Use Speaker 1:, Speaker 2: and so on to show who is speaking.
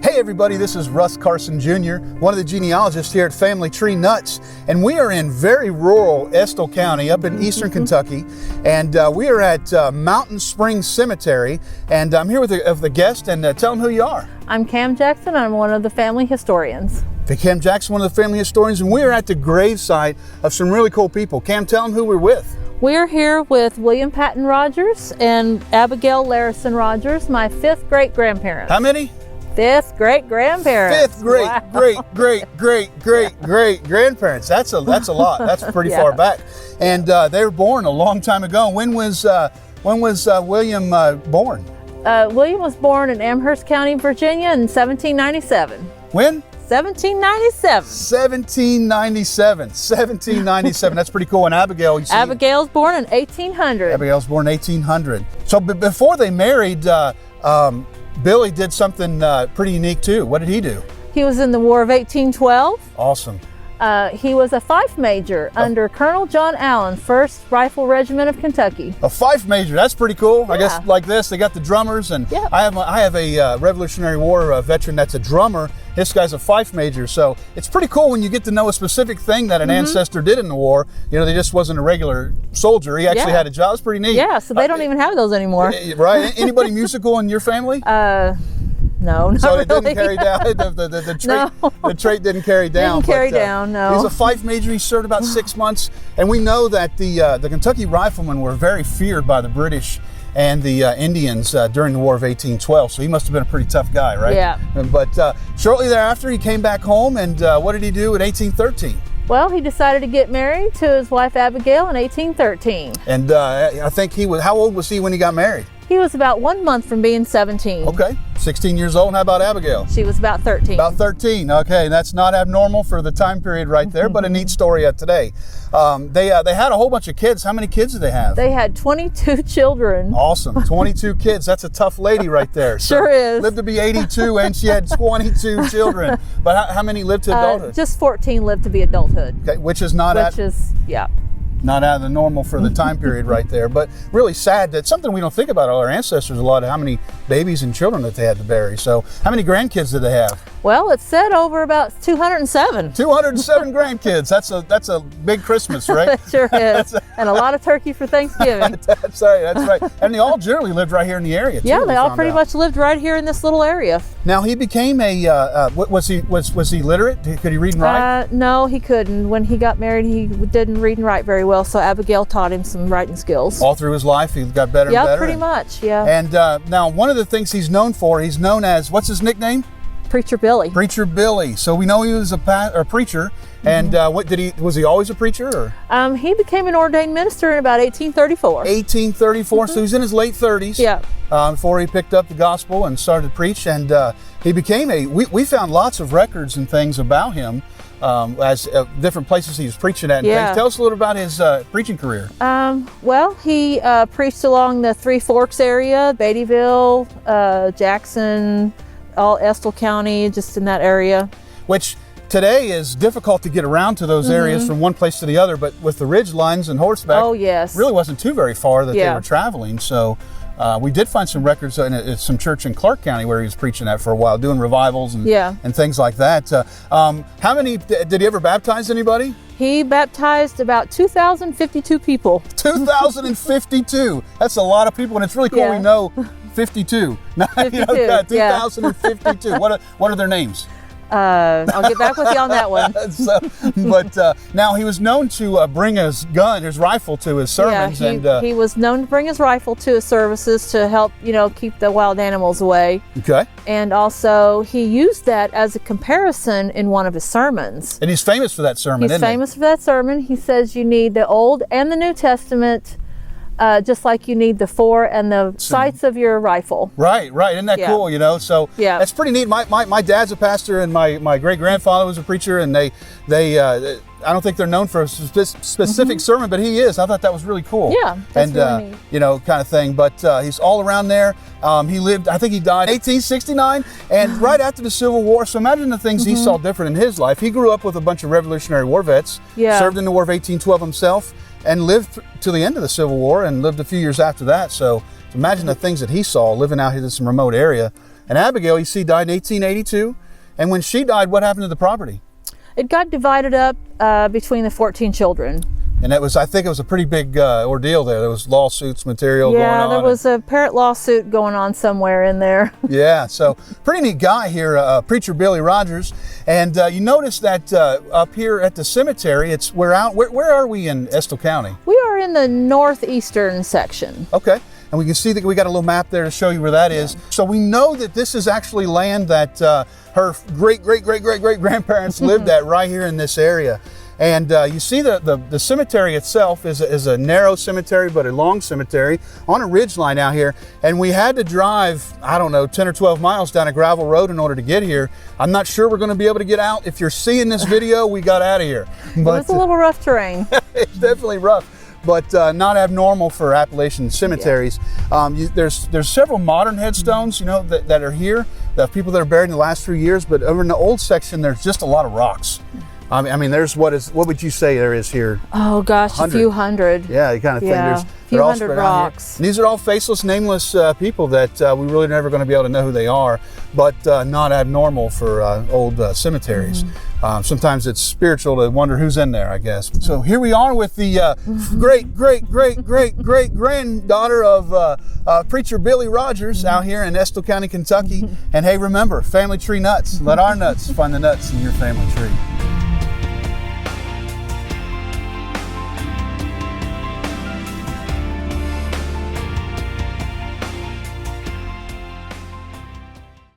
Speaker 1: Hey everybody, this is Russ Carson Jr., one of the genealogists here at Family Tree Nuts, and we are in very rural Estill County up in eastern Kentucky, and we are at Mountain Springs Cemetery, and I'm here with the guest, and tell them who you are.
Speaker 2: I'm Cam Jackson. I'm one of the family historians.
Speaker 1: Cam Jackson, one of the family historians, and we are at the gravesite of some really cool people. Cam, tell them who we're with.
Speaker 2: We're here with William Patton Rogers and Abigail Larison Rogers, my fifth great-grandparents.
Speaker 1: How many?
Speaker 2: Fifth great-grandparents.
Speaker 1: Fifth great-grandparents. That's a lot. That's pretty far back. And they were born a long time ago. When was William born?
Speaker 2: William was born in Amherst County, Virginia in 1797.
Speaker 1: When?
Speaker 2: 1797.
Speaker 1: 1797. That's pretty cool. And Abigail, you see,
Speaker 2: Abigail's born in 1800.
Speaker 1: Abigail's born in 1800. So before they married, Billie did something pretty unique too. What did he do?
Speaker 2: He was in the War of 1812.
Speaker 1: Awesome.
Speaker 2: He was a fife major under Colonel John Allen, 1st Rifle Regiment of Kentucky.
Speaker 1: A fife major, that's pretty cool.
Speaker 2: Yeah.
Speaker 1: I guess like this, they got the drummers, and
Speaker 2: yeah.
Speaker 1: I have a Revolutionary War veteran that's a drummer. This guy's a fife major, so it's pretty cool when you get to know a specific thing that an ancestor did in the war. You know, they just wasn't a regular soldier. He actually had a job. It's pretty neat.
Speaker 2: Yeah, so they don't even have those anymore.
Speaker 1: Right? Anybody musical in your family?
Speaker 2: No, not
Speaker 1: so it
Speaker 2: really.
Speaker 1: didn't carry down. The trait,
Speaker 2: No.
Speaker 1: the trait didn't carry down.
Speaker 2: Didn't carry down. No.
Speaker 1: He's a fife major. He served about 6 months, and we know that the Kentucky Riflemen were very feared by the British and the Indians during the War of 1812. So he must have been a pretty tough guy, right?
Speaker 2: Yeah.
Speaker 1: But shortly thereafter, he came back home, and what did he do in 1813?
Speaker 2: Well, he decided to get married to his wife Abigail in 1813.
Speaker 1: And I think he was. How old was he when he got married?
Speaker 2: He was about 1 month from being 17.
Speaker 1: Okay, 16 years old. And how about Abigail?
Speaker 2: She was about 13.
Speaker 1: About 13. Okay, that's not abnormal for the time period right there, but a neat story today. They had a whole bunch of kids. How many kids did they have?
Speaker 2: They had 22 children.
Speaker 1: Awesome, 22 kids. That's a tough lady right there. So
Speaker 2: sure is.
Speaker 1: Lived to be 82, and she had 22 children. But how many lived to adulthood?
Speaker 2: Just 14 lived to be adulthood.
Speaker 1: Okay, which is not
Speaker 2: not
Speaker 1: out of the normal for the time period right there, but really sad. That's something we don't think about our ancestors a lot, of how many babies and children that they had to bury. So how many grandkids did they have?
Speaker 2: Well, it's said over about 207.
Speaker 1: 207 grandkids. That's a big Christmas, right?
Speaker 2: It sure is. And a lot of turkey for Thanksgiving.
Speaker 1: That's right. And they all generally lived right here in the area too.
Speaker 2: Yeah, they all pretty much lived right here in this little area.
Speaker 1: Now he became a was he literate? Could he read and write?
Speaker 2: No, he couldn't. When he got married, he didn't read and write very well, so Abigail taught him some writing skills.
Speaker 1: All through his life, he got better and better.
Speaker 2: Yeah, pretty much, yeah.
Speaker 1: And now one of the things he's known as, what's his nickname?
Speaker 2: Preacher Billie.
Speaker 1: Preacher Billie. So we know he was a preacher. And was he always a preacher? Or?
Speaker 2: He became an ordained minister in about 1834.
Speaker 1: 1834, so he was in his late 30s.
Speaker 2: Yeah.
Speaker 1: Before he picked up the gospel and started to preach. And he became we found lots of records and things about him as different places he was preaching at and things. Tell us a little about his preaching career.
Speaker 2: Well, he preached along the Three Forks area, Beattyville, Jackson, all Estill County, just in that area.
Speaker 1: Which today is difficult to get around to those areas from one place to the other, but with the ridge lines and horseback, really wasn't too very far that they were traveling. So we did find some records in some church in Clark County where he was preaching at for a while, doing revivals and things like that. How many, did he ever baptize anybody?
Speaker 2: He baptized about 2,052 people.
Speaker 1: 2,052. That's a lot of people, and it's really cool we know 52. 2,052. What are their names?
Speaker 2: I'll get back with you on that one.
Speaker 1: But now he was known to bring his rifle to his sermons.
Speaker 2: He was known to bring his rifle to his services to help, keep the wild animals away.
Speaker 1: Okay.
Speaker 2: And also he used that as a comparison in one of his sermons.
Speaker 1: And he's famous for that sermon,
Speaker 2: He's famous for that sermon. He says you need the Old and the New Testament, just like you need the fore and the sights of your rifle. Right.
Speaker 1: Isn't that cool, So that's pretty neat. My dad's a pastor, and my great-grandfather was a preacher, and they I don't think they're known for a specific sermon, but he is. I thought that was really cool.
Speaker 2: Yeah, that's really neat.
Speaker 1: Kind of thing. But he's all around there. He lived, I think he died in 1869, and right after the Civil War. So imagine the things he saw different in his life. He grew up with a bunch of Revolutionary War vets, served in the War of 1812 himself, and lived to the end of the Civil War and lived a few years after that. So imagine the things that he saw living out here in some remote area. And Abigail, you see, died in 1882. And when she died, what happened to the property?
Speaker 2: It got divided up between the 14 children.
Speaker 1: And that was, I think it was a pretty big ordeal there. There was lawsuits material going on.
Speaker 2: Yeah, there was a parent lawsuit going on somewhere in there.
Speaker 1: Yeah, so pretty neat guy here, Preacher Billie Rogers. And you notice that up here at the cemetery, where are we in Estill County?
Speaker 2: We are in the northeastern section.
Speaker 1: Okay. And we can see that we got a little map there to show you where that is. So we know that this is actually land that her great-great-great-great-great-grandparents lived at right here in this area. And you see the cemetery itself is a narrow cemetery, but a long cemetery on a ridge line out here. And we had to drive, I don't know, 10 or 12 miles down a gravel road in order to get here. I'm not sure we're going to be able to get out. If you're seeing this video, we got out of here.
Speaker 2: But it's a little rough terrain.
Speaker 1: It's definitely rough, but not abnormal for Appalachian cemeteries. Yeah. There's several modern headstones, you know, that are here, the people that are buried in the last few years. But over in the old section, there's just a lot of rocks. I mean, there's what would you say there is here?
Speaker 2: Oh gosh, 100. A few hundred.
Speaker 1: Yeah, you kind of think
Speaker 2: a few hundred rocks.
Speaker 1: And these are all faceless, nameless people that we really never going to be able to know who they are, but not abnormal for old cemeteries. Mm-hmm. Sometimes it's spiritual to wonder who's in there, I guess. So here we are with the great-great-great-great-great-granddaughter of Preacher Billie Rogers out here in Estill County, Kentucky. And hey, remember, family tree nuts. Let our nuts find the nuts in your family tree.